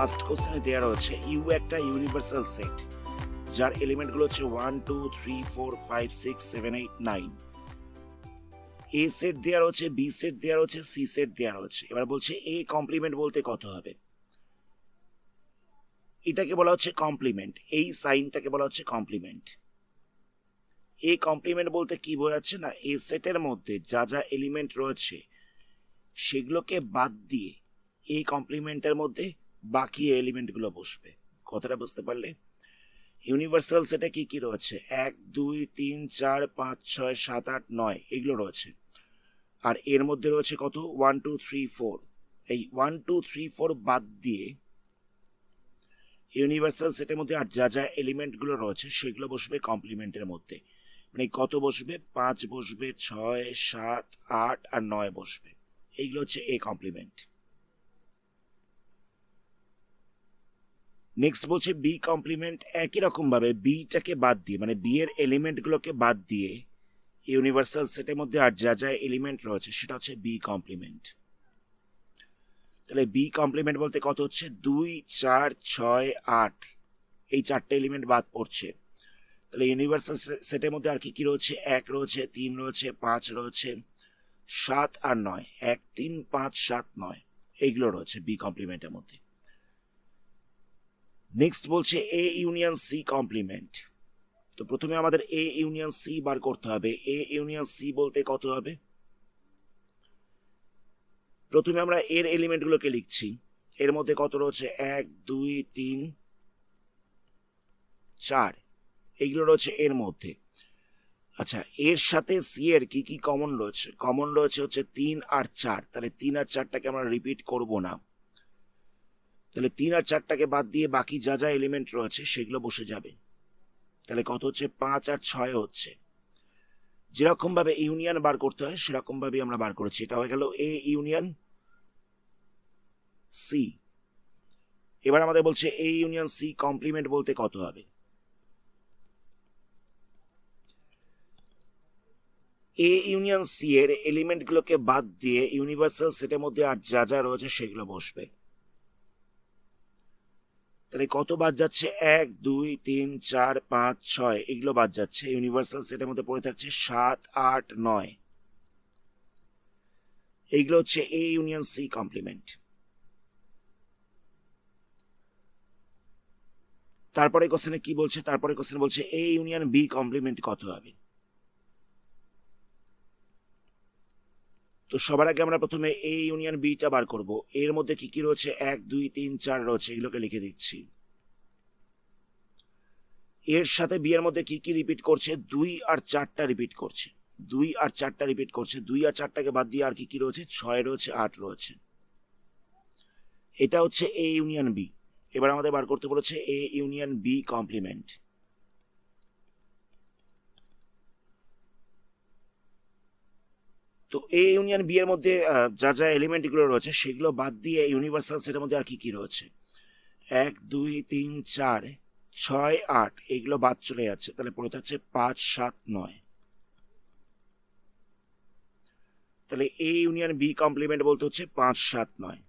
First কোশ্চেনে দেওয়া রয়েছে ইউ একটা ইউনিভার্সাল সেট যার এলিমেন্টগুলো হচ্ছে 1 2 3 4 5 6 7 8 9। এ সেট দেওয়া রয়েছে, বি সেট দেওয়া রয়েছে, সি সেট দেওয়া রয়েছে। এবার বলছে এ কমপ্লিমেন্ট বলতে কত হবে। এটাকে বলা হচ্ছে কমপ্লিমেন্ট, এই সাইনটাকে বলা হচ্ছে কমপ্লিমেন্ট। এ কমপ্লিমেন্ট বলতে কি বোঝাচ্ছে না, এ সেটের মধ্যে যা যা এলিমেন্ট রয়েছে সেগুলোকে বাদ দিয়ে এই কমপ্লিমেন্টের মধ্যে বাকি এলিমেন্টগুলো বসবে। কথাটা বুঝতে পারলে? ইউনিভার্সাল সেটে কি কি রয়েছে, 1 2 3 4 5 6 7 8 9 এগুলো রয়েছে। আর এর মধ্যে রয়েছে কত, 1 2 3 4। এই 1 2 3 4 বাদ দিয়ে ইউনিভার্সাল সেটের মধ্যে আর যা যা এলিমেন্টগুলো রয়েছে সেগুলো বসবে কমপ্লিমেন্টের মধ্যে। মানে কত বসবে, 5 বসবে, 6 7 8 আর 9 বসবে। এইগুলো হচ্ছে এ কমপ্লিমেন্ট। নেক্সট বলছে বি কমপ্লিমেন্ট। একই রকম ভাবে বিটাকে বাদ দিয়ে, মানে বি এর এলিমেন্টগুলোকে বাদ দিয়ে ইউনিভার্সাল সেটের মধ্যে আর যা যা এলিমেন্ট রয়েছে সেটা হচ্ছে বি কমপ্লিমেন্ট। তাহলে বি কমপ্লিমেন্ট বলতে কত হচ্ছে, 2 4 6 8 এই চারটে এলিমেন্ট বাদ পড়ছে। তাহলে ইউনিভার্সাল সেটের মধ্যে আর কি কি রয়েছে, 1 রয়েছে, 3 রয়েছে, 5 রয়েছে, 7 আর 9। 1 3 5 7 9 এইগুলো রয়েছে বি কমপ্লিমেন্টের মধ্যে। নেক্সট বলছে এ ইউনিয়ন সি কমপ্লিমেন্ট। তো প্রথমে আমাদের এ ইউনিয়ন সি বার করতে হবে। এ ইউনিয়ন সি বলতে কত হবে, প্রথমে আমরা এর এলিমেন্টগুলোকে লিখছি। এর মধ্যে কত রয়েছে, 1 2 3 4 এইগুলো রয়েছে এর মধ্যে। আচ্ছা, এর সাথে সি এর কি কি কমন রয়েছে, কমন রয়েছে হচ্ছে 3 আর 4। তাহলে 3 আর 4টাকে আমরা রিপিট করব না। তাহলে 3 আর 4টাকে বাদ দিয়ে বাকি যা যা এলিমেন্ট রয়েছে সেগুলো বসে যাবে। তাহলে কত হচ্ছে, 5 আর 6 হচ্ছে। যেরকম ভাবে ইউনিয়ন বার করতে হয় সেরকম ভাবে আমরা বার করেছি। এটা হয়ে গেল এ ইউনিয়ন সি। এবার আমাদের বলছে এ ইউনিয়ন সি কমপ্লিমেন্ট বলতে কত হবে। এ ইউনিয়ন সি এর এলিমেন্টগুলোকে বাদ দিয়ে ইউনিভার্সাল সেটের মধ্যে আর যা যা রয়েছে সেগুলো বসবে। তাহলে কত বাদ যাচ্ছে, 1 2 3 4 5 6 এগুলো বাদ যাচ্ছে। ইউনিভার্সাল সেটের মধ্যে পড়ে থাকছে 7 8 9। এইগুলো হচ্ছে এ ইউনিয়ন সি কমপ্লিমেন্ট। তারপরে কোশ্চেনে কি বলছে, তারপরে কোশ্চেন বলছে এ ইউনিয়ন বি কমপ্লিমেন্ট কত হবে। তো সবার আগে আমরা প্রথমে এ ইউনিয়ন বিটা বার করব। এর মধ্যে কি কি রয়েছে, 1 2 3 4 রয়েছে, এগুলোকে লিখে দিচ্ছি। এর সাথে বি এর মধ্যে কি কি রিপিট করছে, 2 আর 4টা রিপিট করছে। 2 আর 4টা রিপিট করছে। 2 আর 4টাকে বাদ দিয়ে আর কি কি রয়েছে, 6 রয়েছে, 8 রয়েছে। এটা হচ্ছে এ ইউনিয়ন বি। এবার আমাদের বার করতে বলেছে এ ইউনিয়ন বি কমপ্লিমেন্ট। তো এ ইউনিয়ন বি এর মধ্যে যা যা এলিমেন্ট গুলো রয়েছে সেগুলো বাদ দিয়ে ইউনিভার্সাল সেটের মধ্যে আর কি কি রয়েছে, 1 2 3 4 6 8 এগুলো বাদ চলে যাচ্ছে। তাহলে পড়ে থাকছে 5 7 9। তাহলে এ ইউনিয়ন বি কমপ্লিমেন্ট বলতে হচ্ছে 5 7 9।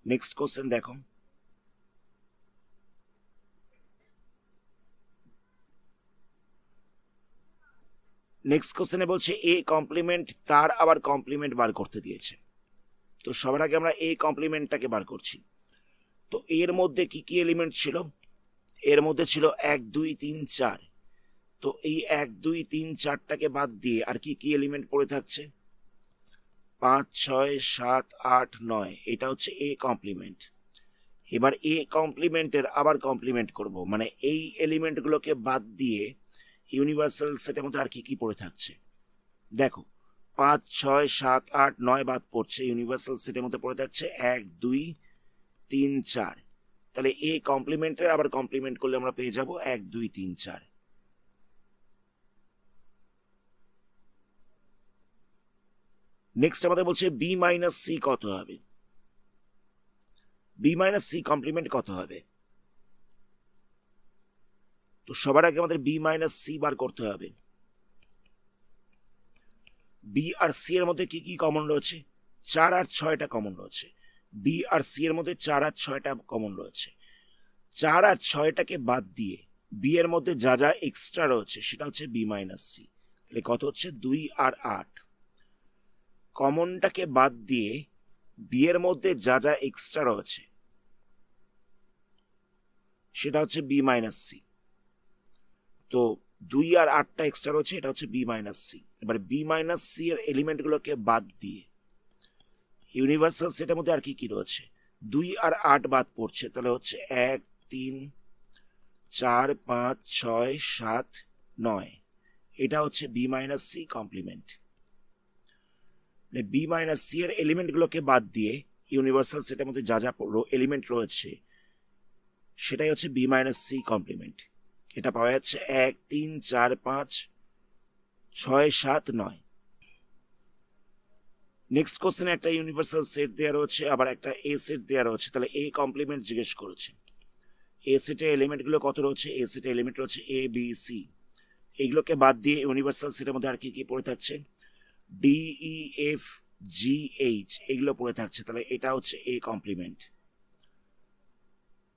নেক্সট কোশ্চেন দেখো। নেক্সট কোশ্চেনে বলছে এ কমপ্লিমেন্ট তার আবার কমপ্লিমেন্ট বার করতে দিয়েছে। তো সবার আগে আমরা এ কমপ্লিমেন্টটাকে বার করছি। তো এর মধ্যে কি কি এলিমেন্ট ছিল, এর মধ্যে ছিল 1 2 3 4। তো এই 1 2 3 4টাকে বাদ দিয়ে আর কি কি এলিমেন্ট পড়ে থাকছে, 5 6 7 8 9। এটা হচ্ছে এ কমপ্লিমেন্ট। এবার এ কমপ্লিমেন্টের আবার কমপ্লিমেন্ট করব, মানে এই এলিমেন্টগুলোকে বাদ দিয়ে ইউনিভার্সাল সেটের মধ্যে আর কি কি পড়ে থাকছে। দেখো 5 6 7 8 9 বাদ পড়ছে, ইউনিভার্সাল সেটের মধ্যে পড়ে থাকছে 1 2 3 4। তাহলে এ কমপ্লিমেন্টের আবার কমপ্লিমেন্ট করলে আমরা পেয়ে যাব 1 2 3 4। নেক্সট আমাদের বলছে বি মাইনাস সি কত হবে। বি মাইনাস সি কমপ্লিমেন্ট কত হবে। তো সবার আগে আমাদের বি মাইনাস সি বার করতে হবে। বি আর সি এর মধ্যে কি কি কমন রয়েছে, 4 আর 6টা কমন রয়েছে। বি আর সি এর মধ্যে 4 আর 6টা কমন রয়েছে। 4 আর 6টাকে বাদ দিয়ে বি এর মধ্যে যা যা এক্সট্রা রয়েছে সেটা হচ্ছে বি মাইনাস সি। তাহলে কত হচ্ছে 2 আর 8। কমনটাকে বাদ দিয়ে বি এর মধ্যে যা যা এক্সট্রা রয়েছে সেটা হচ্ছে বি মাইনাস সি। তো 2 আর 8টা এক্সট্রা রয়েছে, এটা হচ্ছে বি মাইনাস সি। এবার বি মাইনাস সি এর এলিমেন্টগুলোকে বাদ দিয়ে ইউনিভার্সাল সেটের মধ্যে আর কি কি রয়েছে? 2 আর 8 বাদ পড়ছে, তাহলে হচ্ছে 1 3 4 5 6 7 9। এটা হচ্ছে B minus C complement. B minus C এর এলিমেন্টগুলোকে বাদ দিয়ে ইউনিভার্সাল সেটের মধ্যে যা যা এলিমেন্ট রয়েছে সেটাই হচ্ছে বি মাইনাস সি কমপ্লিমেন্ট। এটা পাওয়া যাচ্ছে 1 3 4 5 6 7 9। নেক্সট কোশ্চেনে একটা ইউনিভার্সাল সেট দেওয়া রয়েছে, আবার একটা এ সেট দেওয়া রয়েছে। তাহলে এ কমপ্লিমেন্ট জিজ্ঞেস করেছে। এ সেটের এলিমেন্টগুলো কত রয়েছে? এ সেটের এলিমেন্ট রয়েছে এ বি সি। এইগুলোকে বাদ দিয়ে ইউনিভার্সাল সেটের মধ্যে আর কি কি পড়ে থাকছে? D E F G H, এগুলো পড়ে থাকছে। তাহলে এটা হচ্ছে এ কমপ্লিমেন্ট।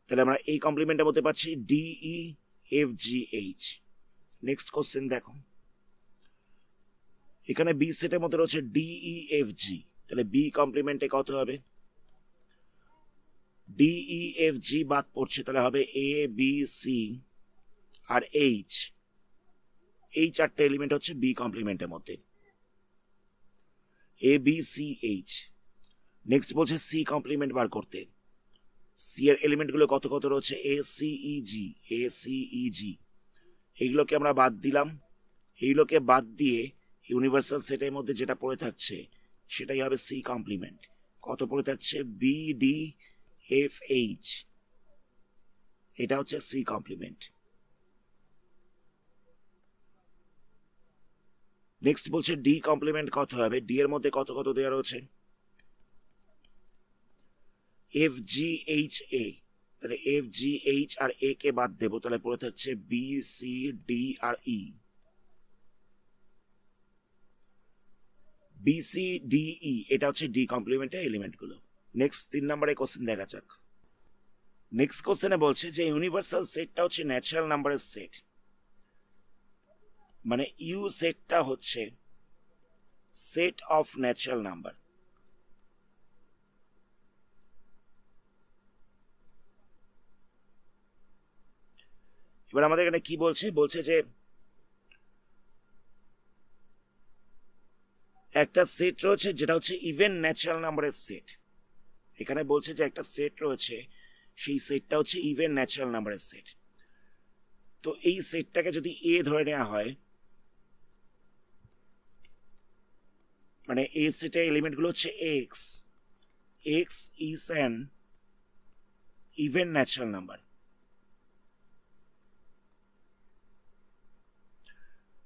তাহলে আমরা এই কমপ্লিমেন্টের মধ্যে পাচ্ছি D E F G H. Next question দেখো, এখানে বি সেটের মধ্যে রয়েছে ডি ই এফ জি। তাহলে বি কমপ্লিমেন্টে কত হবে? ডি ই এফ জি বাদ পড়ছে, তাহলে হবে এ বি সি আর এইচ। এই 4টে এলিমেন্ট হচ্ছে বি কমপ্লিমেন্টের মধ্যে, A B C H. Next বলছে সি কমপ্লিমেন্ট বার করতে। সি এর এলিমেন্টগুলো কত কত রয়েছে? A C E G, A C E G. এইগুলোকে আমরা বাদ দিলাম। এইগুলোকে বাদ দিয়ে ইউনিভার্সাল সেটের মধ্যে যেটা পড়ে থাকছে সেটাই হবে সি কমপ্লিমেন্ট। কত পড়ে থাকছে? B D F H. এটা হচ্ছে সি কমপ্লিমেন্ট। নেক্সট বলছে ডি কমপ্লিমেন্ট কত হবে? ডি এর মধ্যে কত কত দেওয়া রয়েছে? F G H A. তাহলে এফ জি এইচ আর এ কে বাদ দেবো, তাহলে পড়ে থাকছে বি সি ডি আর ই। বি সি ডি ই, এটা হচ্ছে ডি কমপ্লিমেন্টের এলিমেন্ট গুলো। নেক্সট 3 নম্বরে কোশ্চেন দেখা যাক। নেক্সট কোশ্চেনে বলছে যে ইউনিভার্সাল সেটটা হচ্ছে ন্যাচারাল নাম্বারের সেট, মানে ইউ সেটটা হচ্ছে সেট অফ ন্যাচারাল নাম্বার। এবার আমাদের এখানে কি বলছে? বলছে যে একটা সেট রয়েছে যেটা হচ্ছে ইভেন ন্যাচারাল নাম্বারের সেট। এখানে বলছে যে একটা সেট রয়েছে, সেই সেটটা হচ্ছে ইভেন ন্যাচারাল নাম্বারের সেট। তো এই সেটটাকে যদি এ ধরে নেওয়া হয়, মানে এ সেটের এলিমেন্টগুলো হচ্ছে X. X is an even natural number.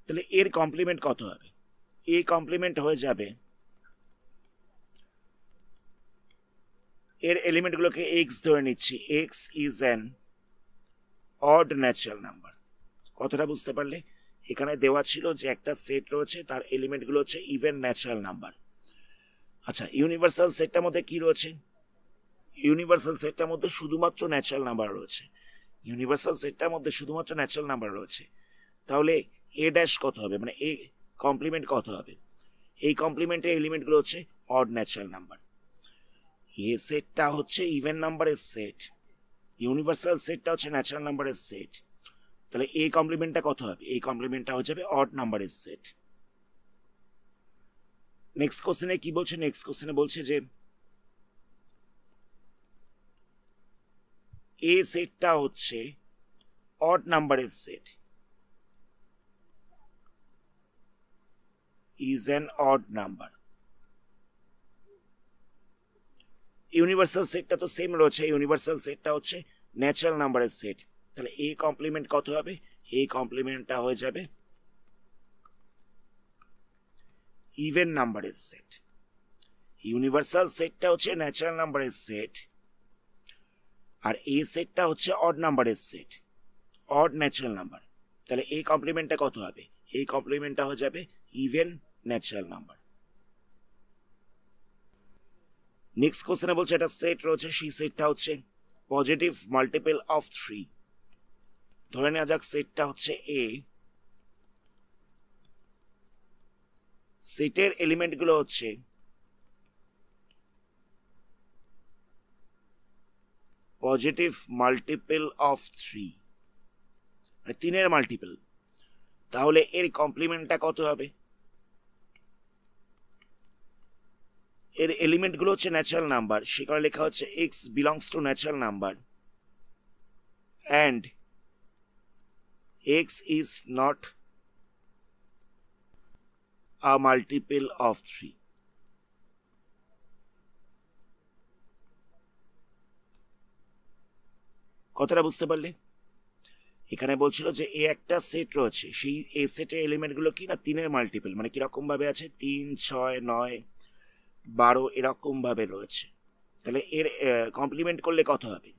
তাহলে এর কমপ্লিমেন্ট কত হবে? এ কমপ্লিমেন্ট হয়ে যাবে, এর এলিমেন্টগুলোকে এক্স ধরে নিচ্ছি, x is an odd natural number. কথাটা বুঝতে পারলে? এখানে দেওয়া ছিল যে একটা সেট রয়েছে, তার এলিমেন্টগুলো হচ্ছে ইভেন ন্যাচারাল নাম্বার। আচ্ছা, ইউনিভার্সাল সেটটার মধ্যে কি রয়েছে? ইউনিভার্সাল সেটটার মধ্যে শুধুমাত্র ন্যাচারাল নাম্বার রয়েছে। ইউনিভার্সাল সেটটার মধ্যে শুধুমাত্র ন্যাচারাল নাম্বার রয়েছে। তাহলে এ ড্যাশ কত হবে? মানে এ কমপ্লিমেন্ট কত হবে? এই কমপ্লিমেন্টের এলিমেন্টগুলো হচ্ছে অড ন্যাচারাল নাম্বার। এ সেটটা হচ্ছে ইভেন নাম্বারের সেট, ইউনিভার্সাল সেটটা হচ্ছে ন্যাচারাল নাম্বারের সেট। তাহলে এ কমপ্লিমেন্টটা কত হবে? এই কমপ্লিমেন্টটা হয়ে যাবে অড নাম্বারের সেট। নেক্সট কোশ্চেনে কি বলছে? নেক্সট কোশ্চেনে বলছে যে এ সেটটা হচ্ছে অড নাম্বারের set, is an odd number. Universal সেটটা তো সেম রয়েছে, ইউনিভার্সাল সেটটা হচ্ছে ন্যাচারাল নাম্বারের সেট। তাহলে এ কমপ্লিমেন্ট কত হবে? এ কমপ্লিমেন্টটা হয়ে যাবে ইভেন নাম্বারের সেট। ইউনিভার্সাল সেটটা হচ্ছে ন্যাচারাল নাম্বারের সেট, আর এ সেটটা হচ্ছে অড নাম্বারের সেট, অড ন্যাচারাল নাম্বার। তাহলে এ কমপ্লিমেন্টটা কত হবে? এই কমপ্লিমেন্টটা হয়ে যাবে ইভেন ন্যাচারাল নাম্বার। নেক্সট কোশ্চেনে বলছে একটা সেট রয়েছে, সেই সেটটা হচ্ছে পজিটিভ মাল্টিপল অফ 3। ধরে নেওয়া যাক সেটটা হচ্ছে এ, সেটের এলিমেন্টগুলো হচ্ছে পজিটিভ মাল্টিপল অফ 3, মানে 3-এর মাল্টিপল। তাহলে এর কমপ্লিমেন্টটা কত হবে? এর এলিমেন্টগুলো হচ্ছে ন্যাচারাল নাম্বার, সেখানে লেখা হচ্ছে X belongs to natural number and x is not a multiple of 3। কথাটা বুঝতে পারলে? এখানে বলছিল যে এ একটা সেট রয়েছে, সেই এ সেটের এলিমেন্টগুলো কি না 3-এর মাল্টিপল, মানে কিরকম ভাবে আছে 3, 6, 9, 12 এরকম ভাবে রয়েছে। তাহলে এর কমপ্লিমেন্ট করলে কত হবে?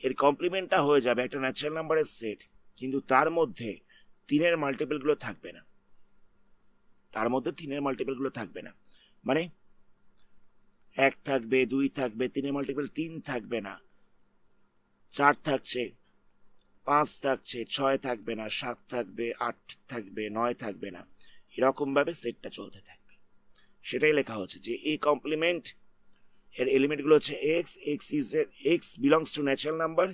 এর কমপ্লিমেন্টটা হয়ে যাবে একটা ন্যাচারাল নাম্বারের সেট, কিন্তু তার মধ্যে 3-এর মাল্টিপলগুলো থাকবে না, তার মধ্যে 3-এর মাল্টিপলগুলো থাকবে না, মানে 1 থাকবে, 2 থাকবে, 3-এর মাল্টিপল 3 থাকবে না, 4 থাকছে, 5 থাকছে, 6 থাকবে না, 7 থাকবে, 8 থাকবে, 9 থাকবে না, এরকম ভাবে সেটটা চলতে থাকবে। সেটাই লেখা হচ্ছে যে এই কমপ্লিমেন্ট এর এলিমেন্টগুলো হচ্ছে X, X belongs to natural number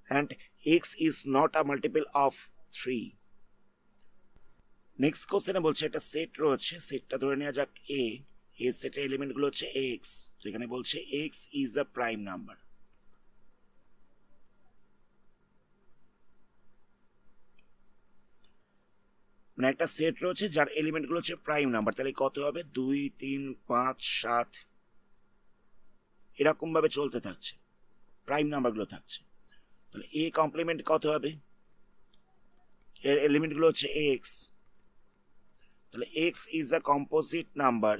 and x is not a multiple of 3। Next কোশ্চেনে বলছে একটা সেট রয়েছে, সেটটা ধরে নেওয়া যাক এ সেটের এলিমেন্টগুলো হচ্ছে এক্স, তো এখানে বলছে X is a prime number. মানে একটা সেট রয়েছে যার এলিমেন্টগুলো হচ্ছে প্রাইম নাম্বার, তাহলে কত হবে? 2, 3, 5, 7 এরকম ভাবে চলতে থাকছে, প্রাইম নাম্বারগুলো থাকছে। তাহলে এ কমপ্লিমেন্ট কত হবে? এর এলিমেন্টগুলো হচ্ছে এক্স, তাহলে x is a composite number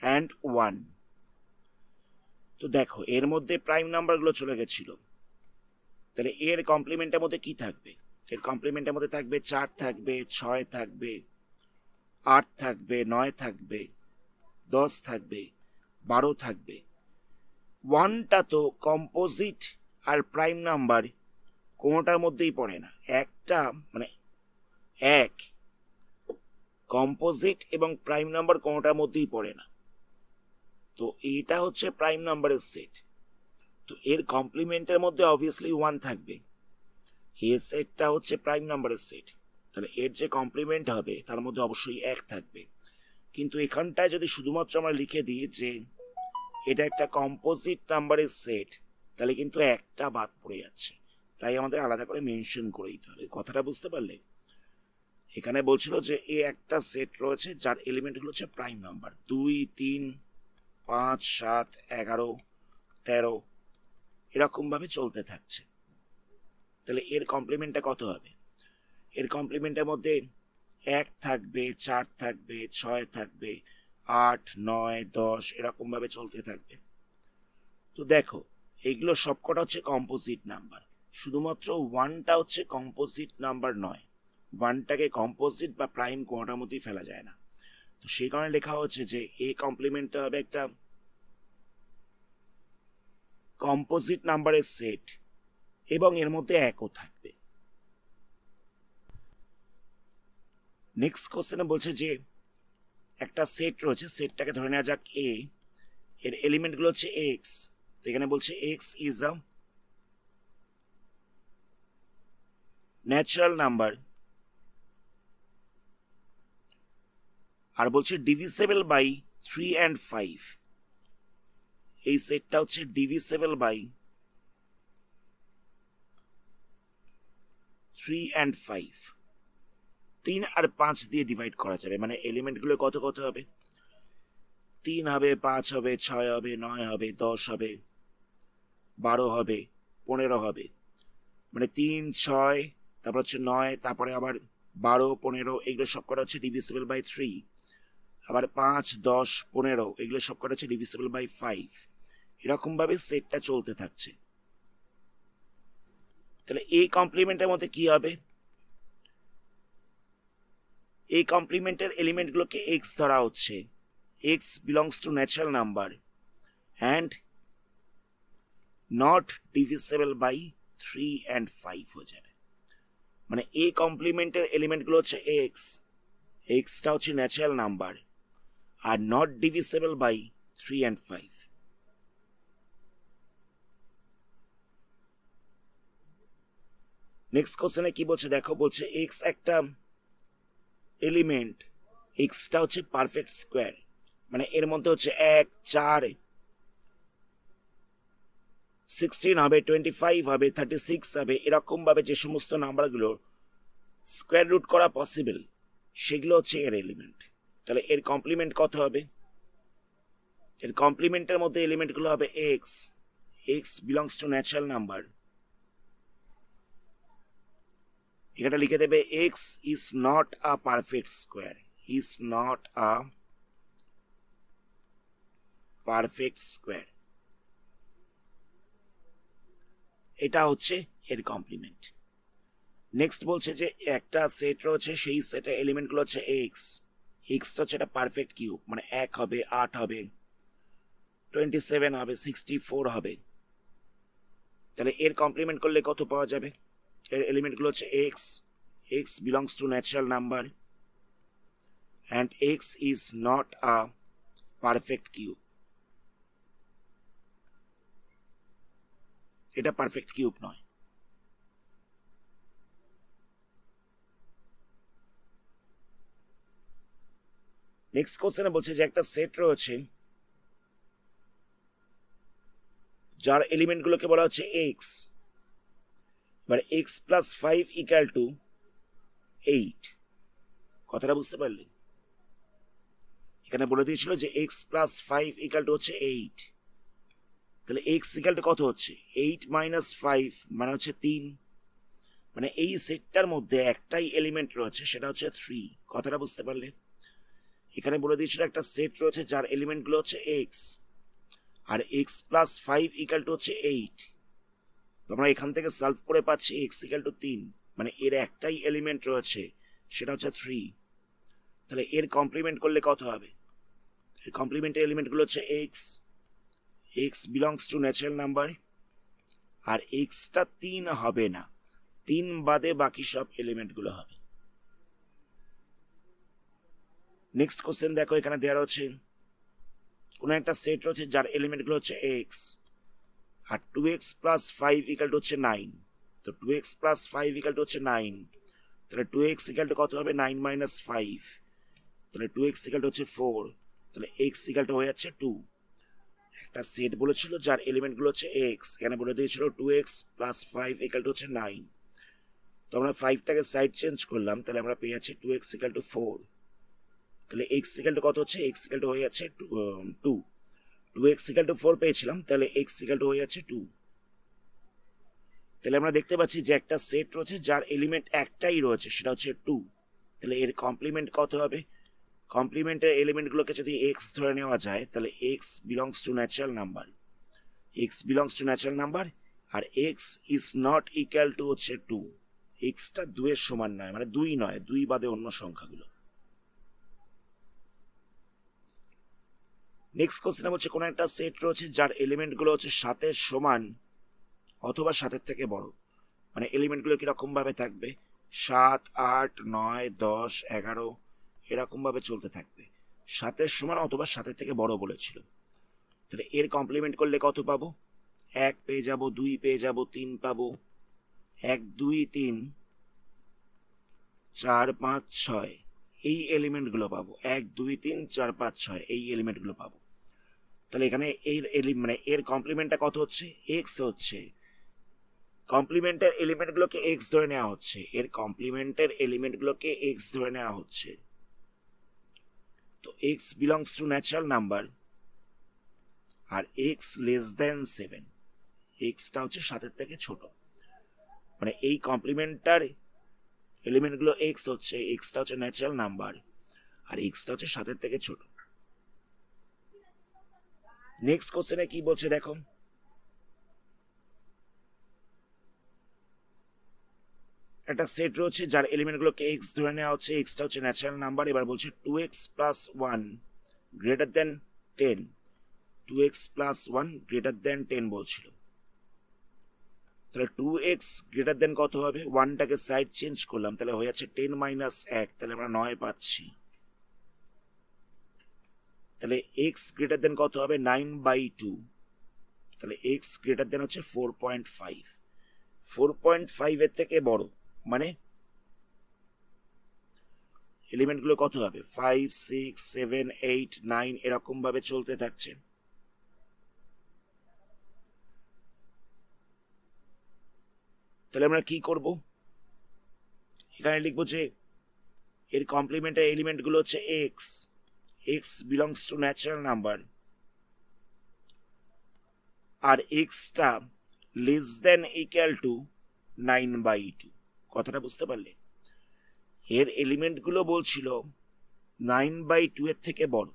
and 1। তো দেখো এর মধ্যে প্রাইম নাম্বারগুলো চলে গেছিল, তাহলে এর কমপ্লিমেন্টের মধ্যে কি থাকবে? এর কমপ্লিমেন্টের মধ্যে থাকবে 4 থাকবে, 6 থাকবে, 8 থাকবে, 9 থাকবে, 10 থাকবে, 12 থাকবে। 1টা তো কম্পোজিট আর প্রাইম নাম্বার কোনোটার মধ্যেই পড়ে না, একটা মানে এক কম্পোজিট এবং প্রাইম নাম্বার কোনোটার মধ্যেই পড়ে না। তো এটা হচ্ছে প্রাইম নাম্বারের সেট, তো এর কমপ্লিমেন্টের মধ্যে অবভিয়াসলি 1 থাকবে। এই সেটটা হচ্ছে প্রাইম নাম্বারের সেট, তাহলে এর যে কমপ্লিমেন্ট হবে তার মধ্যে অবশ্যই 1 থাকবে। কিন্তু এখানটায় যদি শুধুমাত্র আমরা লিখে দিই যে এটা একটা কম্পোজিট নাম্বারের সেট, তাহলে কিন্তু একটা বাদ পড়ে যাচ্ছে, তাই আমাদের আলাদা করে মেনশন করে দিতে হবে। কথাটা বুঝতে পারলে? এখানে বলছিল যে এ একটা সেট রয়েছে যার এলিমেন্টগুলো হচ্ছে প্রাইম নাম্বার, 2, 3, 5, 7, 11, 13 এরকম ভাবে চলতে থাকছে। তাহলে এর কমপ্লিমেন্টটা কত হবে? এর কমপ্লিমেন্টের মধ্যে 1 থাকবে, 4 থাকবে, 6 থাকবে, 8, 9, 10 এরকম ভাবে চলতে থাকবে। তো দেখো এইগুলো সবকটা হচ্ছে কম্পোজিট নাম্বার, শুধুমাত্র 1টা হচ্ছে কম্পোজিট নাম্বার নয়। 1টাকে কম্পোজিট বা প্রাইম কোনোটার মধ্যেই ফেলা যায় না, তো সেই কারণে লেখা হচ্ছে যে এই কমপ্লিমেন্টটা হবে একটা কম্পোজিট নাম্বারের সেট এবং এর মধ্যে 1ও থাকবে। নেক্সট কোশ্চেনে বলছে যে একটা সেট রয়েছে, সেটটাকে ধরে নেওয়া যাক এ, এর এলিমেন্টগুলো হচ্ছে এক্স, তো এখানে বলছে X is a natural number, আর বলছে ডিভিসেবল বাই 3 and 5। এই সেটটা হচ্ছে ডিভিসেবল বাই 3 and 5, 3 আর 5 দিয়ে ডিভাইড করা যাবে, মানে এলিমেন্টগুলো কত কত হবে? 3 হবে, 5 হবে, 6 হবে, 9 হবে, 10 হবে, 12 হবে, 15 হবে, মানে 3, 6, তারপর হচ্ছে 9, তারপরে আবার 12, 15 এগুলো সব কটা হচ্ছে ডিভিসিবল বাই 3, আবার 5, 10, 15 এগুলো সব কটা হচ্ছে ডিভিসিবল বাই 5। এরকম ভাবে সেটটা চলতে থাকছে। তাহলে এই কমপ্লিমেন্টের মধ্যে কি হবে? এই কমপ্লিমেন্টের এলিমেন্টগুলোকে এক্স ধরা হচ্ছে, X belongs to natural number and not divisible by 3 and 5 হয়ে যাবে। মানে এ কমপ্লিমেন্টের এলিমেন্টগুলো হচ্ছে এক্স, এক্সটা হচ্ছে ন্যাচারাল নাম্বার আর not divisible by 3 and 5। Next কোশ্চেনে কি বলছে দেখো, বলছে এক্স একটা এলিমেন্ট, এক্সটা হচ্ছে পারফেক্ট স্কোয়ার, মানে এর মধ্যে হচ্ছে 1, 4, 16 হবে, 25 হবে, 36 হবে, এরকম ভাবে যে সমস্ত নাম্বারগুলো স্কোয়ার রুট করা পসিবল সেগুলো হচ্ছে এর এলিমেন্ট। তাহলে এর কমপ্লিমেন্ট কত হবে? এর কমপ্লিমেন্টের মধ্যে এলিমেন্টগুলো হবে x, X belongs to natural number, এখানে লিখে দেবে x is not a perfect square, is not a perfect square, এটা হচ্ছে এর কমপ্লিমেন্ট। নেক্সট বলছে যে একটা সেট রয়েছে, সেই সেটের এলিমেন্টগুলো হচ্ছে এক্স, এক্সটা হচ্ছে একটা পারফেক্ট কিউব, মানে 1 হবে, 8 হবে, 27 হবে, 64 হবে। তাহলে এর কমপ্লিমেন্ট করলে কত পাওয়া যাবে? এর এলিমেন্টগুলো হচ্ছে X, X belongs to natural number and x is not a perfect cube, এটা পারফেক্ট কিউব নয়। নেক্সট কোশ্চেনে বলছে যে একটা সেট রয়েছে যার এলিমেন্টগুলোকে বলা হচ্ছে এক্স, এবার এক্স প্লাস 5 ইকুয়াল টু 8, কথাটা বুঝতে পারলে? এখানে বলে দিয়েছিল যে এক্স প্লাস 5 ইকুয়াল টু হচ্ছে 8, তাহলে এক্স ইকুয়াল টু কত হচ্ছে? 8 মাইনাস 5 মানে হচ্ছে 3, মানে এই সেটটার মধ্যে একটাই এলিমেন্ট রয়েছে সেটা হচ্ছে 3, কথাটা বুঝতে পারলে? এখানে বলে দিয়েছিল একটা সেট রয়েছে যার এলিমেন্টগুলো হচ্ছে এক্স আর এক্স প্লাস 5 ইকুয়াল টু হচ্ছে 8, তোমরা এখান থেকে সলভ করে পাচ্ছি এক্স ইকুয়াল টু 3, মানে এর একটাই এলিমেন্ট রয়েছে সেটা হচ্ছে 3। তাহলে এর কমপ্লিমেন্ট করলে কত হবে? এর কমপ্লিমেন্টের এলিমেন্টগুলো হচ্ছে X, X belongs to natural number আর এক্সটা 3 হবে না, 3 বাদে বাকি সব এলিমেন্টগুলো হবে। নেক্সট কোশ্চেন দেখো, এখানে দেওয়া রয়েছে কোন একটা সেট রয়েছে যার এলিমেন্টগুলো হচ্ছে এক্স আর 2x প্লাস 5 ইকুয়াল টু হচ্ছে 9, তো 2x প্লাস 5 ইকুয়াল টু হচ্ছে 9, তাহলে 2x ইকুয়াল টু কত হবে? 9 মাইনাস 5, তাহলে 2x ইকুয়াল টু হচ্ছে 4, তাহলে x ইকুয়াল টু হয়ে যাচ্ছে 2। একটা সেট বলেছিল যার এলিমেন্টগুলো হচ্ছে এক্স, এখানে বলে দিয়েছিল 2x প্লাস 5 ইকুয়াল টু হচ্ছে 9, তো আমরা 5টাকে সাইড চেঞ্জ করলাম, তাহলে আমরা পেয়ে যাচ্ছি 2x ইকুয়াল টু 4, তাহলে x ইকুয়াল টু কত হচ্ছে? x ইকুয়াল টু হয়ে যাচ্ছে 2, 2x ইকুয়াল টু 4 পেয়েছিলাম, তাহলে x ইকুয়াল টু হয়ে যাচ্ছে 2। তাহলে আমরা দেখতে পাচ্ছি যে একটা সেট রয়েছে যার এলিমেন্ট একটাই রয়েছে সেটা হচ্ছে 2, তাহলে এর কমপ্লিমেন্ট কত হবে? কমপ্লিমেন্টের এলিমেন্টগুলোকে যদি এক্স ধরে নেওয়া যায় তাহলে X belongs to natural number, X belongs to natural number আর X is not equal to হচ্ছে 2, এক্সটা 2 এর সমান নয়, মানে 2 নয়, 2 বাদে অন্য সংখ্যাগুলো। নেক্সট কোশ্চেনে বলছে কোন একটা সেট রয়েছে যার এলিমেন্টগুলো হচ্ছে 7 সমান অথবা 7 থেকে বড়, মানে এলিমেন্টগুলো কিরকম ভাবে থাকবে? 7, 8, 9, 10, 11 এরকম ভাবে চলতে থাকবে, 7 সমান অথবা 7 থেকে বড় বলেছিল। তাহলে এর কমপ্লিমেন্ট করলে কত পাবো? 1 পেয়ে যাব, 2 পেয়ে যাব, 3 পাবো, 1, 2, 3, 4, 5, 6 এই এলিমেন্টগুলো পাবো, 1, 2, 3, 4, 5, 6 এই এলিমেন্টগুলো পাবো। তাহলে এখানে মানে এর কমপ্লিমেন্টটা কত হচ্ছে? এক্স হচ্ছে, কমপ্লিমেন্টের এলিমেন্টগুলোকে এক্স ধরে নেওয়া হচ্ছে, এর কমপ্লিমেন্টের এলিমেন্টগুলোকে এক্স ধরে নেওয়া হচ্ছে, তো X belongs to natural number আর এক্স লেস দেন 7, এক্সটা হচ্ছে 7 থেকে ছোট, মানে এই কমপ্লিমেন্টার এলিমেন্টগুলো এক্স হচ্ছে, এক্সটা হচ্ছে ন্যাচারাল নাম্বার আর এক্সটা হচ্ছে 7 থেকে ছোট। নেক্সট কোশ্চেনে কি বলছে দেখো, একটা সেট রয়েছে যার এলিমেন্টগুলোকে এক্স ধরে নেওয়া হচ্ছে, এক্সটা হচ্ছে ন্যাচারাল নাম্বার। এবার বলছে 2x plus 1 greater than 10, 2x plus 1 greater than 10 বলছিল। তাহলে 2x গ্রেটার দেন কত হবে, 1টাকে সাইড চেঞ্জ করলাম, তাহলে হয়ে যাচ্ছে 10 মাইনাস 1, তাহলে আমরা 9 পাচ্ছি। তাহলে x গ্রেটার দেন কত হবে, 9/2, তাহলে x গ্রেটার দেন হচ্ছে 4.5, 4.5 এর থেকে বড়, মানে এলিমেন্টগুলো কত হবে, 5, 6, 7, 8, 9 এরকম ভাবে চলতে থাকছে। তাহলে আমরা কি করব, এখানে লিখবো যে এর কমপ্লিমেন্টারি এলিমেন্টগুলো হচ্ছে X, X belongs to natural number, আর এক্সটা লেস দেন ইকুয়াল টু 9/2। কথাটা বুঝতে পারলে, এর এলিমেন্টগুলো বলছিল 9/2 এর থেকে বড়,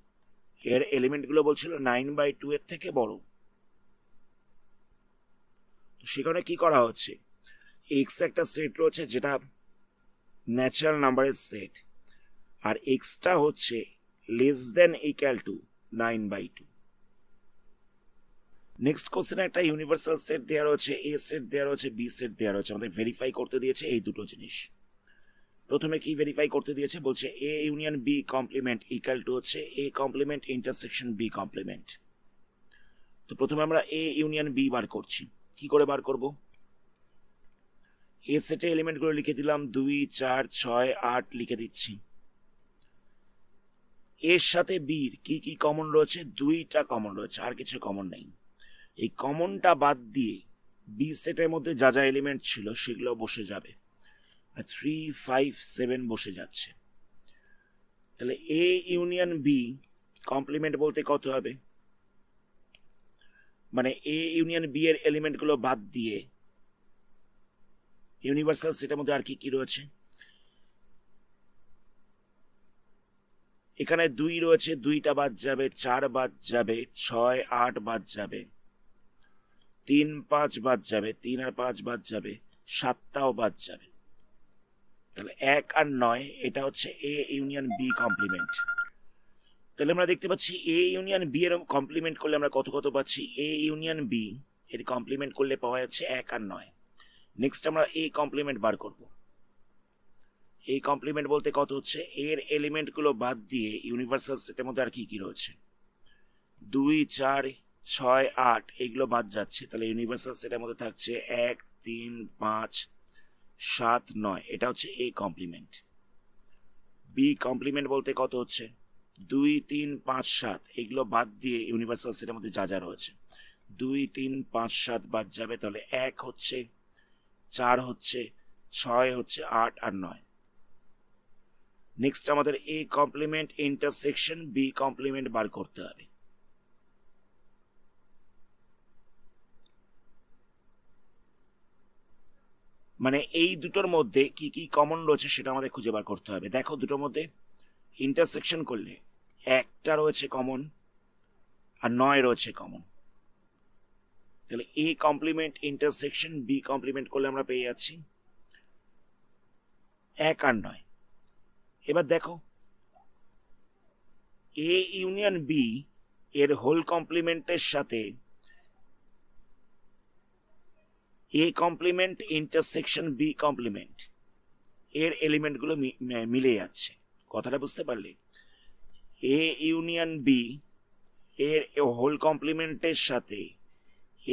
এর এলিমেন্টগুলো বলছিল 9/2 এর থেকে বড়। তো সেখানে কি করা হচ্ছে, এক্স একটা সেট রয়েছে যেটা ন্যাচারাল নাম্বারের সেট, আর এক্সটা হচ্ছে less than equal to 9/2। Next কোশ্চেনে একটা ইউনিভার্সাল সেট দেওয়া রয়েছে, এ সেট দেওয়া রয়েছে, বি সেট দেওয়া রয়েছে, আমাদের ভেরিফাই করতে দিয়েছে এই দুটো জিনিস। প্রথমে কি ভেরিফাই করতে দিয়েছে, বলছে A union B complement equal to হচ্ছে A complement intersection B complement. তো প্রথমে আমরা এ ইউনিয়ন বি বার করছি। কি করে বার করব, এ সেটে এলিমেন্টগুলো লিখে দিলাম, 2, 4, 6, 8 লিখে দিচ্ছি। এর সাথে বির কি কি কমন রয়েছে, 2টা কমন রয়েছে, আর কিছু কমন নেই। এই কমনটা বাদ দিয়ে বি সেটের মধ্যে যা যা এলিমেন্ট ছিল সেগুলো বসে যাবে, 3, 5, 7 বসে যাচ্ছে। তাহলে এ ইউনিয়ন বি কমপ্লিমেন্ট বলতে কত হবে, মানে এ ইউনিয়ন বি এর এলিমেন্টগুলো বাদ দিয়ে ইউনিভার্সাল সেটের মধ্যে আর কি কি রয়েছে, এখানে 2 রয়েছে, 2টা বাদ যাবে, 4 বাদ যাবে, 6, 8 বাদ যাবে, 3, 5 বাদ যাবে, 3 আর 5 বাদ যাবে, 7টাও বাদ যাবে। তাহলে 1 আর 9 এটা হচ্ছে এ ইউনিয়ন বি কমপ্লিমেন্ট। তাহলে আমরা দেখতে পাচ্ছি এ ইউনিয়ন বি এর কমপ্লিমেন্ট করলে আমরা কত কত পাচ্ছি, এ ইউনিয়ন বি এর কমপ্লিমেন্ট করলে পাওয়া যাচ্ছে 1 আর 9। নেক্সট আমরা এ কমপ্লিমেন্ট বার করব। এই কমপ্লিমেন্ট বলতে কত হচ্ছে, এর এলিমেন্টগুলো বাদ দিয়ে ইউনিভার্সাল সেটের মধ্যে আর কি কি রয়েছে, 2, 4, 6, 8 এগুলো বাদ যাচ্ছে। তাহলে ইউনিভার্সাল সেটের মধ্যে থাকছে 1, 3, 5, 7, 9, এটা হচ্ছে এ কমপ্লিমেন্ট। বি কমপ্লিমেন্ট বলতে কত হচ্ছে, 2, 3, 5, 7 এগুলো বাদ দিয়ে ইউনিভার্সাল সেটের মধ্যে যা যা রয়েছে, 2, 3, 5, 7 বাদ যাবে। তাহলে 1 হচ্ছে, 4 হচ্ছে, 6 হচ্ছে, 8 আর 9। নেক্সট আমাদের A complement intersection B complement বার করতে হবে। মানে এই দুটোর মধ্যে কি কি কমন রয়েছে সেটা আমাদের খুঁজে বার করতে হবে। দেখো দুটোর মধ্যে ইন্টারসেকশন করলে 1টা রয়েছে কমন আর 9 রয়েছে কমন। তাহলে A complement intersection B complement করলে আমরা পেয়ে যাচ্ছি 1 আর 9। এবার দেখো এ ইউনিয়ন বি এর হোল কমপ্লিমেন্টের সাথে A complement intersection B complement এর এলিমেন্টগুলো মিলে যাচ্ছে। কথাটা বুঝতে পারলে, এ ইউনিয়ন বি এর হোল কমপ্লিমেন্টের সাথে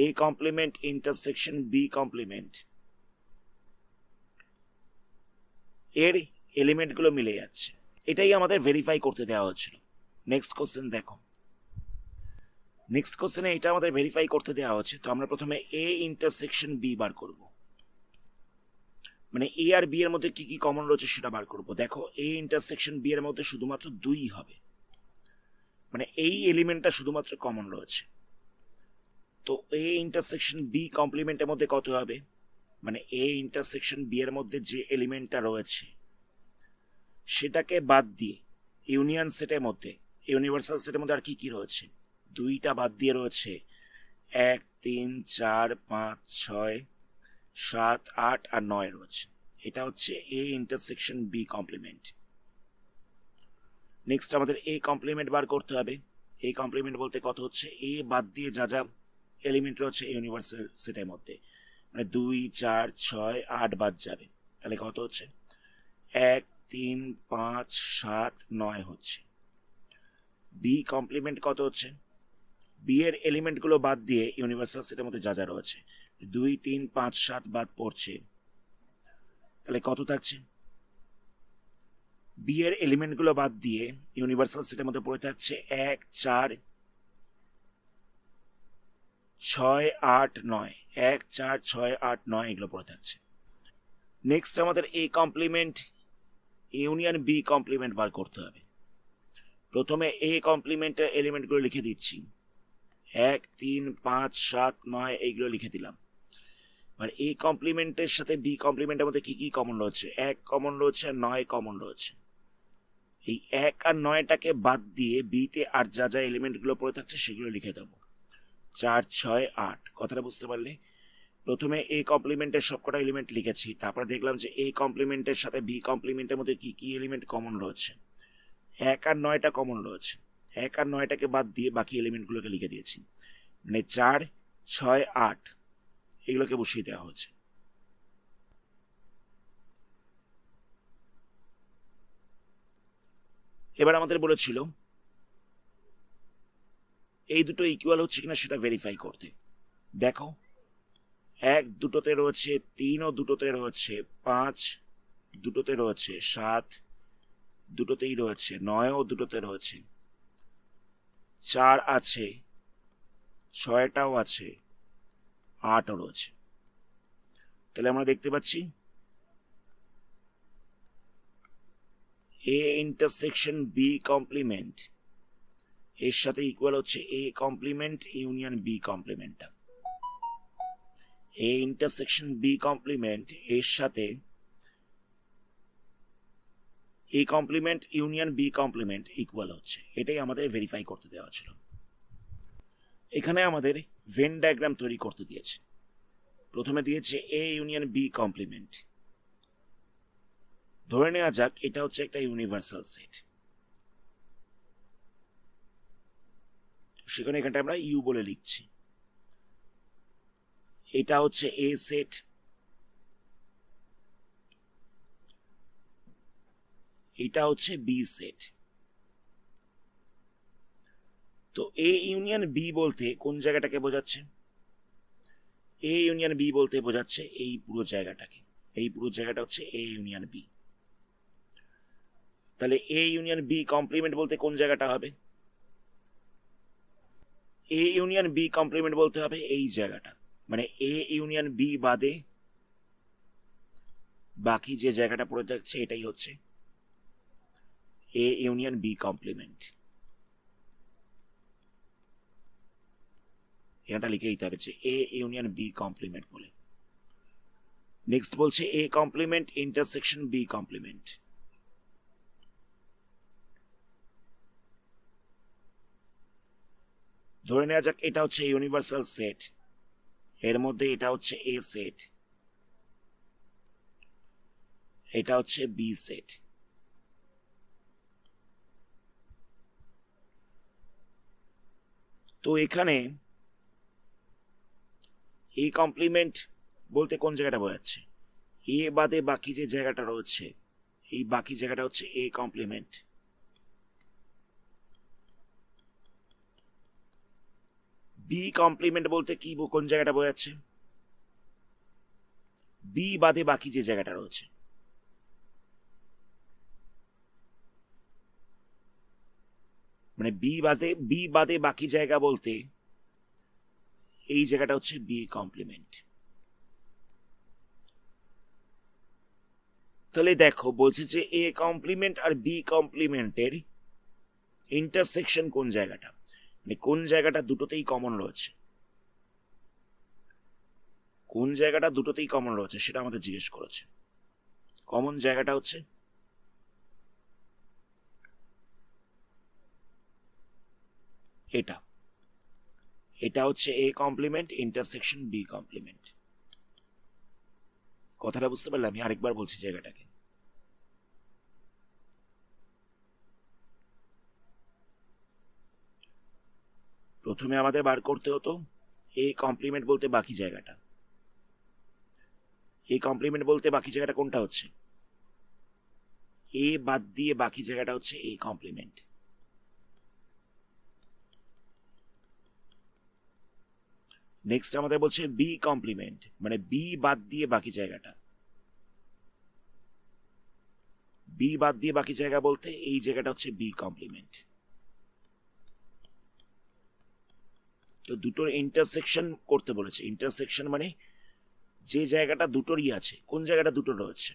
A complement intersection B complement এর এলিমেন্টগুলো মিলে যাচ্ছে। এটাই আমাদের ভেরিফাই করতে দেওয়া হচ্ছিল। নেক্সট কোশ্চেন দেখো, নেক্সট কোশ্চেনে এটা আমাদের ভেরিফাই করতে দেওয়া হচ্ছে। তো আমরা প্রথমে এ ইন্টারসেকশন বি বার করব, মানে এ আর বি এর মধ্যে কি কি কমন রয়েছে সেটা বার করব। দেখো এ ইন্টারসেকশন বি এর মধ্যে শুধুমাত্র 2 হবে, মানে এই এলিমেন্টটা শুধুমাত্র কমন রয়েছে। তো এ ইন্টারসেকশন বি কমপ্লিমেন্টের মধ্যে কত হবে, মানে এ ইন্টারসেকশন বি এর মধ্যে যে এলিমেন্টটা রয়েছে সেটাকে বাদ দিয়ে ইউনিয়ন সেটের মধ্যে, ইউনিভার্সাল সেটের মধ্যে আর কি কি রয়েছে, 2টা বাদ দিয়ে রয়েছে 1, 3, 4, 5, 6, 7, 8 আর 9 রয়েছে। এটা হচ্ছে A intersection B complement. Next আমাদের এ কমপ্লিমেন্ট বার করতে হবে। এ কমপ্লিমেন্ট বলতে কত হচ্ছে, এ বাদ দিয়ে যা যা এলিমেন্ট রয়েছে ইউনিভার্সাল সেটের মধ্যে, মানে 2 4 6 8 বাদ যাবে, তাহলে কত হচ্ছে 1 3 5 7 9 হচ্ছে। বি কমপ্লিমেন্ট কত হচ্ছে, বি এর এলিমেন্টগুলো বাদ দিয়ে ইউনিভার্সাল সেটের মধ্যে যা যা রয়েছে 2 3 5 7 বাদ পড়ছে, তাহলে কত থাকছে, বি এর এলিমেন্টগুলো বাদ দিয়ে ইউনিভার্সাল সেটের মধ্যে পড়ে থাকছে 1 4 6 8 9, 1 4 6 8 9 এগুলো পড়ে থাকছে। নেক্সট আমাদের A complement union B complement বার করতে হবে। প্রথমে এ কমপ্লিমেন্টের এলিমেন্টগুলো লিখে দিচ্ছি, 1 3 5 7 9 এইগুলো লিখে দিলাম। আর এ কমপ্লিমেন্টের সাথে বি কমপ্লিমেন্টের মধ্যে কি কি কমন রয়েছে, 1 কমন রয়েছে, 9 কমন রয়েছে। এই 1 আর 9টাকে বাদ দিয়ে বিতে আর যা যা এলিমেন্টগুলো পড়ে থাকছে সেগুলো লিখে দেবো, 4 6 8। কথাটা বুঝতে পারলে? প্রথমে এ কমপ্লিমেন্টের সবকটা এলিমেন্ট লিখেছি, তারপরে দেখলাম যে এ কমপ্লিমেন্টের সাথে বি কমপ্লিমেন্টের মধ্যে কি কি এলিমেন্ট কমন রয়েছে। 1 আর 9টা কমন রয়েছে, 1 আর 9টাকে বাদ দিয়ে বাকি এলিমেন্টগুলোকে লিখে দিয়েছি, মানে 4 6 8 এগুলোকে বসিয়ে দেওয়া হয়েছে। এবার আমাদের বলেছিল এই দুটো ইকুয়াল হচ্ছে কিনা সেটা ভেরিফাই করতে। দেখো, 1 দুটোতে রয়েছে, 3 ও দুটোতে রয়েছে, 5 দুটোতে রয়েছে, 7 দুটোতেই রয়েছে, 9 ও দুটোতে রয়েছে, 4 আছে, 6টাও আছে, 8ও রয়েছে। তাহলে আমরা দেখতে পাচ্ছি এ ইন্টারসেকশন বি কমপ্লিমেন্ট এর সাথে ইকুয়াল হচ্ছে এ কমপ্লিমেন্ট ইউনিয়ন বি কমপ্লিমেন্টটা। এ ইন্টারসেকশন বি কমপ্লিমেন্ট এর সাথে A complement union B complement equal হচ্ছে, এটাই আমাদের ভেরিফাই করতে দেওয়া ছিল। এখানে আমাদের ভেন ডায়াগ্রাম তৈরি করতে দিয়েছে। প্রথমে দিয়েছে এ ইউনিয়ন বি কমপ্লিমেন্ট। ধরে নেওয়া যাক এটা হচ্ছে একটা ইউনিভার্সাল সেট, সেখানে এখানটা আমরা ইউ বলে লিখছি। এটা হচ্ছে এ সেট, এটা হচ্ছে বি সেট। তো এ ইউনিয়ন বি বলতে কোন জায়গাটাকে বোঝাচ্ছে, এ ইউনিয়ন বি বলতে বোঝাচ্ছে এই পুরো জায়গাটাকে, এই পুরো জায়গাটা হচ্ছে এ ইউনিয়ন বি। তাহলে এ ইউনিয়ন বি কমপ্লিমেন্ট বলতে কোন জায়গাটা হবে, এ ইউনিয়ন বি কমপ্লিমেন্ট বলতে হবে এই জায়গাটা, মানে এ ইউনিয়ন বি বাদে বাকি যে জায়গাটা পড়ে থাকছে এটাই হচ্ছে এ ইউনিয়ন বি কমপ্লিমেন্ট। এটা লিখে দিতে হবে যে এ ইউনিয়ন বি কমপ্লিমেন্ট বলে। নেক্সট বলছে A complement intersection B complement. ধরে নেওয়া যাক এটা হচ্ছে ইউনিভার্সাল সেট, এর মধ্যে এটা হচ্ছে এ সেট, এটা হচ্ছে বি সেট। তো এখানে এ কমপ্লিমেন্ট বলতে কোন জায়গাটা বোঝাচ্ছে, এ বাদে বাকি যে জায়গাটা রয়েছে এই বাকি জায়গাটা হচ্ছে এ কমপ্লিমেন্ট। বি কমপ্লিমেন্ট বলতে কি কোন জায়গাটা বোঝাচ্ছে, বি বাদে বাকি যে জায়গাটা রয়েছে, মানে বি বাদে বাকি জায়গা বলতে এই জায়গাটা হচ্ছে বি কমপ্লিমেন্ট। তাহলে দেখো বলছে যে এ কমপ্লিমেন্ট আর বি কমপ্লিমেন্টের ইন্টারসেকশন কোন জায়গাটা, মানে কোন জায়গাটা দুটোতেই কমন রয়েছে, কোন জায়গাটা দুটোতেই কমন রয়েছে সেটা আমাদের জিজ্ঞেস করেছে। কমন জায়গাটা হচ্ছে এটা, এটা হচ্ছে A complement intersection B complement. কথাটা বুঝতে পারলে? আমি আরেকবার বলছি জায়গাটাকে। প্রথমে আমাদের বার করতে হতো এ কমপ্লিমেন্ট বলতে বাকি জায়গাটা। এ কমপ্লিমেন্ট বলতে বাকি জায়গাটা কোনটা হচ্ছে? এ বাদ দিয়ে বাকি জায়গাটা হচ্ছে এ কমপ্লিমেন্ট। নেক্সট আমাদের বলছে বি কমপ্লিমেন্ট, মানে বি বাদ দিয়ে বাকি জায়গাটা। বি বাদ দিয়ে বাকি জায়গা বলতে এই জায়গাটা হচ্ছে বি কমপ্লিমেন্ট। তো দুটোর ইন্টারসেকশন করতে বলেছে। ইন্টারসেকশন মানে যে জায়গাটা দুটোরই আছে। কোন জায়গাটা দুটো রয়েছে?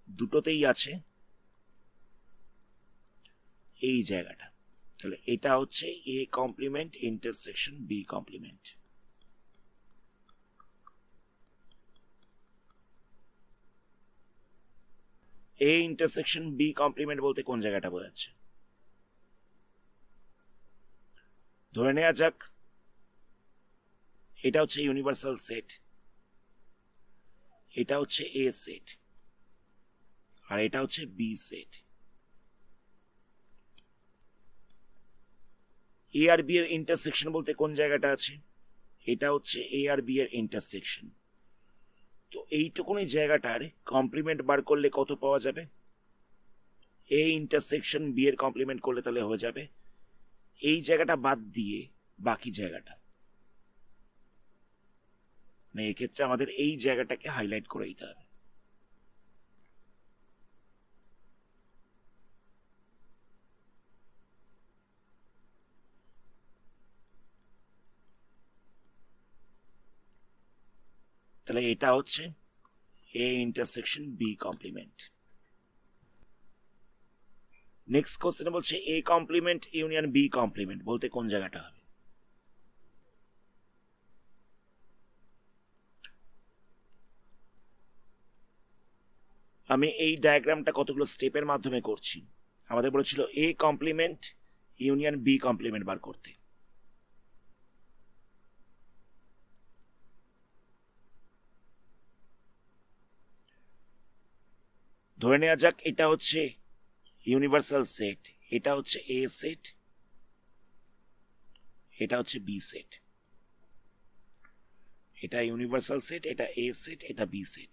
দুটোতেই আছে এই জায়গাটা। তাহলে এটা হচ্ছে A complement intersection B complement. A intersection B complement বলতে কোন জায়গাটা বোঝাচ্ছে? ধরে নেওয়া যাক এটা হচ্ছে ইউনিভার্সাল সেট, এটা হচ্ছে এ সেট, আর এটা হচ্ছে বি সেট। এ আর বি এর ইন্টারসেকশন বলতে কোন জায়গাটা আছে? এটা হচ্ছে এ আর বি এর ইন্টারসেকশন। তো এইটুকুনি জায়গাটার কমপ্লিমেন্ট বার করলে কত পাওয়া যাবে? এ ইন্টারসেকশন বি এর কমপ্লিমেন্ট করলে তাহলে হয়ে যাবে এই জায়গাটা বাদ দিয়ে বাকি জায়গাটা। মানে এক্ষেত্রে আমাদের এই জায়গাটাকে হাইলাইট করে দিতে হবে। তাহলে এটা হচ্ছে A intersection B complement. Next কোশ্চেনে বলছে A complement union B complement বলতে কোন জায়গাটা হবে? আমি এই ডায়াগ্রামটা কতগুলো স্টেপের মাধ্যমে করছি। আমাদের বলেছিল A complement union B complement বার করতে। ধরে নেওয়া যাক এটা হচ্ছে ইউনিভার্সাল সেট, এটা হচ্ছে এ সেট, এটা হচ্ছে বি সেট। এটা ইউনিভার্সাল সেট, এটা এ সেট, এটা বি সেট।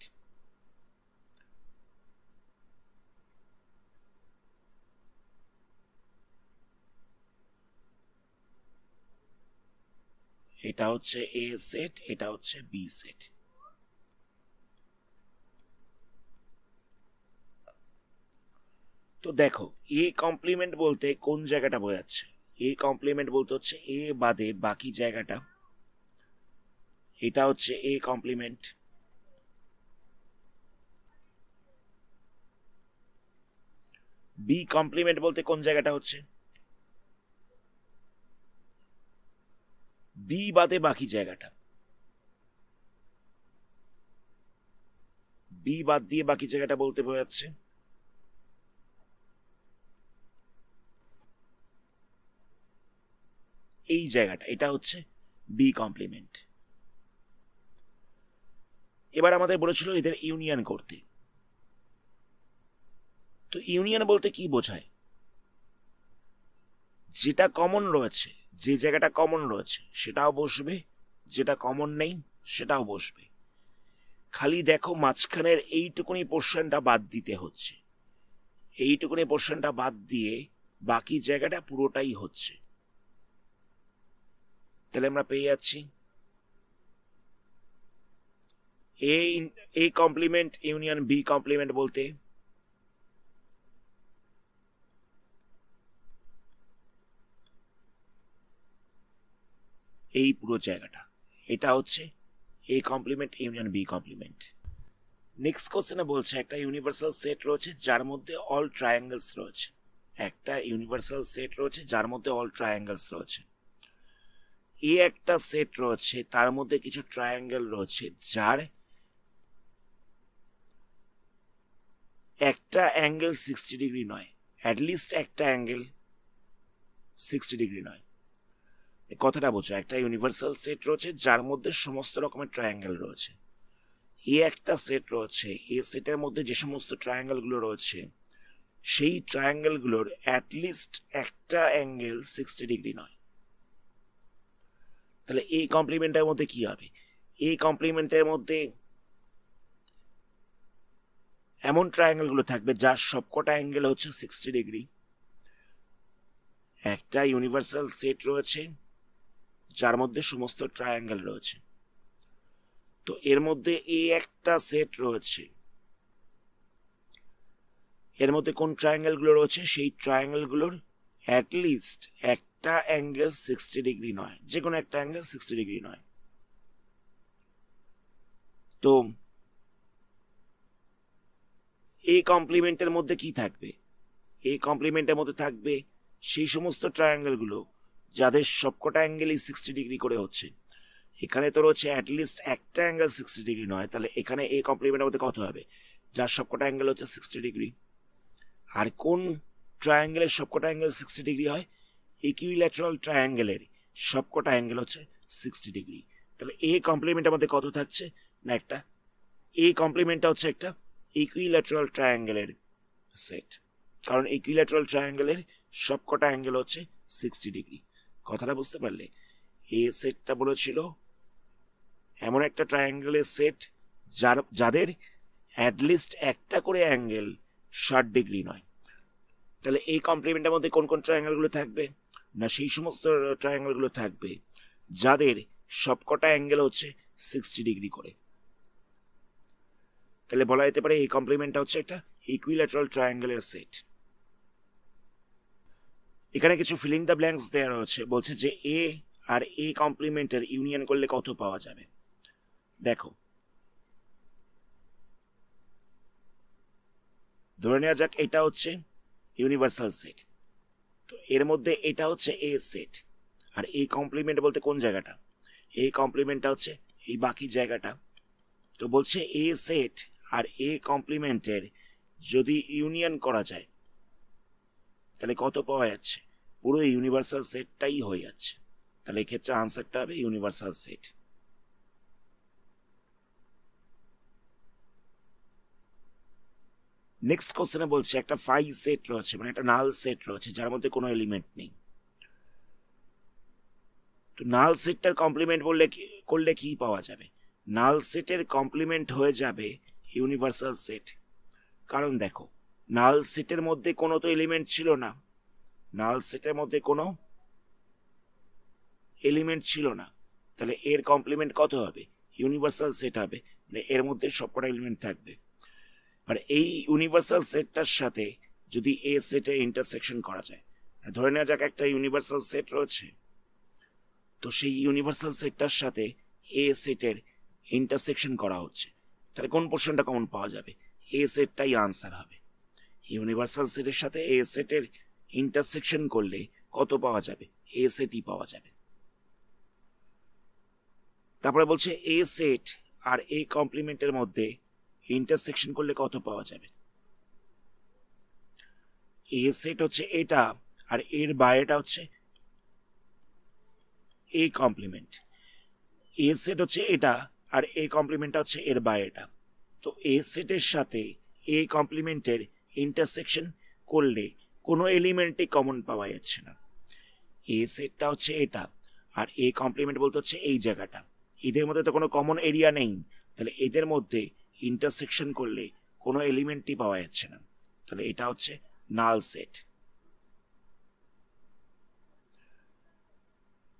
এটা হচ্ছে এ সেট, এটা হচ্ছে বি সেট। তো দেখো এ কমপ্লিমেন্ট বলতে কোন জায়গাটা বোঝাচ্ছে? এ কমপ্লিমেন্ট বলতে হচ্ছে এ বাদে বাকি জায়গাটা। এটা হচ্ছে এ কমপ্লিমেন্ট। বি কমপ্লিমেন্ট বলতে কোন জায়গাটা হচ্ছে? বি বাদে বাকি জায়গাটা। বি বাদ দিয়ে বাকি জায়গাটা বলতে বোঝাচ্ছে এই জায়গাটা। এটা হচ্ছে বি কমপ্লিমেন্ট। এবার আমাদের বলেছিল এদের ইউনিয়ন করতে। তো ইউনিয়ন বলতে কি বোঝায়? যেটা কমন রয়েছে, যে জায়গাটা কমন রয়েছে সেটাও বসবে, যেটা কমন নেই সেটাও বসবে। খালি দেখো মাঝখানের এইটুকুনি পোর্শনটা বাদ দিতে হচ্ছে। এইটুকুনি পোর্শনটা বাদ দিয়ে বাকি জায়গাটা পুরোটাই হচ্ছে। তাহলে আমরা পেয়ে যাচ্ছি A complement union B complement বলতে এই পুরো জায়গাটা। এটা হচ্ছে A complement union B complement. Next কোশ্চেনে বলছে একটা ইউনিভার্সাল সেট রয়েছে যার মধ্যে অল ট্রায়াঙ্গেলস রয়েছে। একটা ইউনিভার্সাল সেট রয়েছে যার মধ্যে অল ট্রায়াঙ্গেলস রয়েছে। এ একটা সেট রয়েছে তার মধ্যে কিছু ট্রায়াঙ্গেল রয়েছে যার একটা অ্যাঙ্গেল 60 ডিগ্রি নয়, অ্যাটলিস্ট একটা অ্যাঙ্গেল 60 ডিগ্রি নয়। কথাটা বোঝো, একটা ইউনিভার্সাল সেট রয়েছে যার মধ্যে সমস্ত রকমের ট্রায়াঙ্গেল রয়েছে। একটা সেট রয়েছে, এই সেটের মধ্যে যে সমস্ত ট্রায়াঙ্গেলগুলো রয়েছে সেই ট্রায়াঙ্গেলগুলোর অ্যাটলিস্ট একটা অ্যাঙ্গেল 60 ডিগ্রি নয়। তাহলে এই কমপ্লিমেন্টের মধ্যে কি হবে? এই কমপ্লিমেন্টের মধ্যে এমন ট্রায়াঙ্গেলগুলো থাকবে যার সবকটা অ্যাঙ্গেল হচ্ছে 60 ডিগ্রি। একটা ইউনিভার্সাল সেট রয়েছে যার মধ্যে সমস্ত ট্রায়াঙ্গেল রয়েছে। তো এর মধ্যে একটা সেট রয়েছে, এর মধ্যে কোন ট্রায়াঙ্গেলগুলো রয়েছে সেই ট্রায়াঙ্গেলগুলোর অ্যাটলিস্ট একটা অ্যাঙ্গেল 60 ডিগ্রি নয়, যে কোনো একটা অ্যাঙ্গেল 60 ডিগ্রি নয়। তো এই কমপ্লিমেন্টের মধ্যে কি থাকবে? এই কমপ্লিমেন্টের মধ্যে থাকবে সেই সমস্ত ট্রায়াঙ্গেলগুলো যাদের সবকটা অ্যাঙ্গেলই 60 ডিগ্রি করে হচ্ছে। এখানে তো রয়েছে অ্যাটলিস্ট একটা অ্যাঙ্গেল 60 ডিগ্রি নয়, তাহলে এখানে এই কমপ্লিমেন্টের মধ্যে কত হবে? যার সবকটা অ্যাঙ্গেল হচ্ছে 60 ডিগ্রি। আর কোন ট্রায়াঙ্গেলের সবকটা অ্যাঙ্গেল 60 ডিগ্রি হয়? ইকুইল্যাটারাল ট্রায়াঙ্গেলের সবকটা অ্যাঙ্গেল হচ্ছে 60 ডিগ্রি। তাহলে এই কমপ্লিমেন্টের মধ্যে কত থাকছে না একটা, এই কমপ্লিমেন্টটা হচ্ছে একটা ইকুইল্যাটারাল ট্রায়াঙ্গেলের সেট, কারণ ইকুইল্যাটারাল ট্রায়াঙ্গেলের সবকটা অ্যাঙ্গেল হচ্ছে 60 ডিগ্রি। কথাটা বুঝতে পারলে? এই সেটটা বলেছিল এমন একটা ট্রায়াঙ্গেলের সেট যাদের অ্যাটলিস্ট একটা করে অ্যাঙ্গেল 60 ডিগ্রি নয়। তাহলে এই কমপ্লিমেন্টের মধ্যে কোন কোন ট্রায়াঙ্গেলগুলো থাকবে? না সেই সমস্ত ট্রায়াঙ্গেলগুলো থাকবে যাদের সবকটা অ্যাঙ্গেল হচ্ছে 60 ডিগ্রি করে। তাহলে বলা যেতে পারে এই কমপ্লিমেন্টটা হচ্ছে একটা ইকুইল্যাটারাল ট্রায়াঙ্গেলের সেট। এখানে কিছু ফিলিং দ্য ব্ল্যাঙ্কস দেওয়া রয়েছে, বলছে যে এ আর এ কমপ্লিমেন্টের ইউনিয়ন করলে কত পাওয়া যাবে। দেখো, ধরে নেওয়া যাক এটা হচ্ছে ইউনিভার্সাল সেট, তো এর মধ্যে এটা হচ্ছে এ সেট, আর এই কমপ্লিমেন্ট বলতে কোন জায়গাটা? এই কমপ্লিমেন্টটা হচ্ছে এই বাকি জায়গাটা। তো বলছে এ সেট আর এ কমপ্লিমেন্টের যদি ইউনিয়ন করা যায় তাহলে কত পাওয়া যাচ্ছে? পুরো ইউনিভার্সাল সেটটাই হয়ে যাচ্ছে। তাহলে এক্ষেত্রে আনসারটা হবে ইউনিভার্সাল সেট। নেক্সট কোশ্চেনে বলছে একটা ফাই সেট রয়েছে, মানে একটা নাল সেট রয়েছে যার মধ্যে কোনো এলিমেন্ট নেই। তো নাল সেটটার কমপ্লিমেন্ট করলে কি পাওয়া যাবে? নাল সেটের কমপ্লিমেন্ট হয়ে যাবে ইউনিভার্সাল সেট। কারণ দেখো, নাল সেটের মধ্যে কোনো তো এলিমেন্ট ছিল না, নাল সেটের মধ্যে কোনো এলিমেন্ট ছিল না, তাহলে এর কমপ্লিমেন্ট কত হবে? ইউনিভার্সাল সেট হবে, মানে এর মধ্যে সবকটা এলিমেন্ট থাকবে। আর এই ইউনিভার্সাল সেটটার সাথে যদি এ সেটে ইন্টারসেকশন করা যায়, ধরে নেওয়া যাক একটা ইউনিভার্সাল সেট রয়েছে, তো সেই ইউনিভার্সাল সেটটার সাথে এ সেটের ইন্টারসেকশন করা হচ্ছে, তাহলে কোন পোর্শনটা কমন পাওয়া যাবে? এ সেটটাই আনসার হবে। ইউনিভার্সাল সেটের সাথে এ সেটের ইন্টারসেকশন করলে কত পাওয়া যাবে? এ সেটই পাওয়া যাবে। তারপরে বলছে এ সেট আর এ কমপ্লিমেন্টের মধ্যে ইন্টারসেকশন করলে কত পাওয়া যাবে? এ সেট হচ্ছে এটা, আর এর বাইরেটা হচ্ছে এ কমপ্লিমেন্ট। এ সেট হচ্ছে এটা, আর এ কমপ্লিমেন্টটা হচ্ছে এর বাইরেটা। তো এ সেটের সাথে এ কমপ্লিমেন্টের ইন্টারসেকশন করলে কোনো এলিমেন্টই কমন পাওয়া যাচ্ছে না। এ সেটটা হচ্ছে এটা, আর এ কমপ্লিমেন্ট বলতে হচ্ছে এই জায়গাটা, এদের মধ্যে তো কোনো কমন এরিয়া নেই, তাহলে এদের মধ্যে ইন্টারসেকশন করলে কোনো এলিমেন্টই পাওয়া যাচ্ছে না, তাহলে এটা হচ্ছে নাল সেট।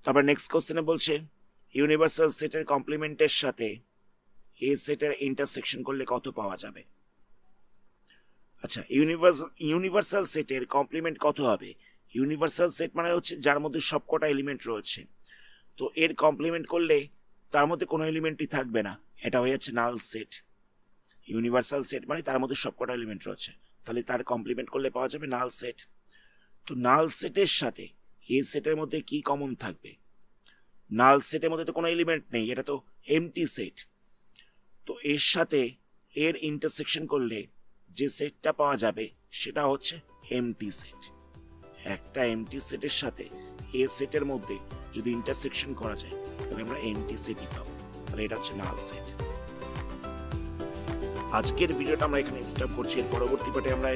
তারপর নেক্সট কোশ্চেনে বলছে ইউনিভার্সাল সেটের কমপ্লিমেন্টের সাথে এ সেটের ইন্টারসেকশন করলে কত পাওয়া যাবে? আচ্ছা, ইউনিভার্সাল সেটের কমপ্লিমেন্ট কত হবে? ইউনিভার্সাল সেট মানে হচ্ছে যার মধ্যে সবকটা এলিমেন্ট রয়েছে, তো এর কমপ্লিমেন্ট করলে তার মধ্যে কোনো এলিমেন্টই থাকবে না, এটা হয়ে যাচ্ছে নাল সেট। ইউনিভার্সাল সেট মানে তার মধ্যে সবকটা এলিমেন্ট রয়েছে, তাহলে তার কমপ্লিমেন্ট করলে পাওয়া যাবে নাল সেট। তো নাল সেটের সাথে এ সেটের মধ্যে কি কমন থাকবে? নাল সেটের মধ্যে তো কোনো এলিমেন্ট নেই, এটা তো এমটি সেট, তো এর সাথে এর ইন্টারসেকশন করলে যে সেটটা পাওয়া যাবে সেটা হচ্ছে এমটি সেট। একটা এমটি সেটের সাথে এ সেটের মধ্যে যদি ইন্টারসেকশন করা যায় তাহলে আমরা এন্টি সেটই পাবো, তাহলে এটা হচ্ছে নাল সেট। আজকের ভিডিওটা আমরা এখানে স্টপ করছি, এর পরবর্তী পার্টে আমরা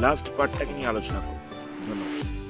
লাস্ট পার্টটাকে নিয়ে আলোচনা করব। ধন্যবাদ।